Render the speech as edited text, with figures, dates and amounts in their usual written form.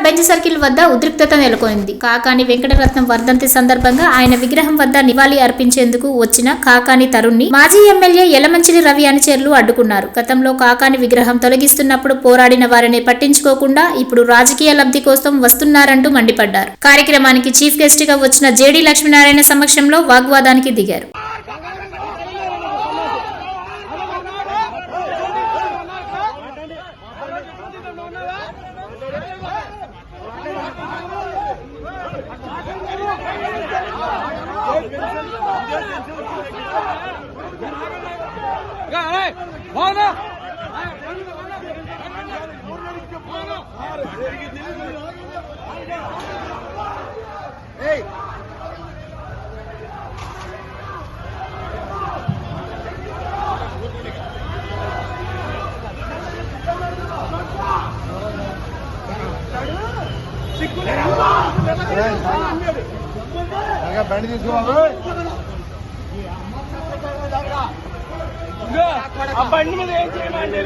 Bench circle వద్ద ఉద్రిక్తత నెలకొంది. కాకాని వెంకటరత్నం వర్ధంతి సందర్భంగా ఆయన విగ్రహం వద్ద నివాళి అర్పించేందుకు వచ్చిన కాకాని తరుణ్ని మాజీ ఎమ్మెల్యే యలమంచిలి రవి అనుచరులు అడ్డుకున్నారు. గతంలో కాకాని విగ్రహం తొలగిస్తున్నప్పుడు పోరాడిన వారిని పట్టించుకోకుండా ఇప్పుడు రాజకీయ లబ్ధి కోసం వస్తున్నారంటూ మండిపడ్డారు. కార్యక్రమానికి చీఫ్ గెస్ట్ గా వచ్చిన జేడీ లక్ష్మీనారాయణ సమక్షంలో వాగ్వాదానికి దిగారు. బండి తీసుకోవాలి. బండి మీద ఏం చేయమంటే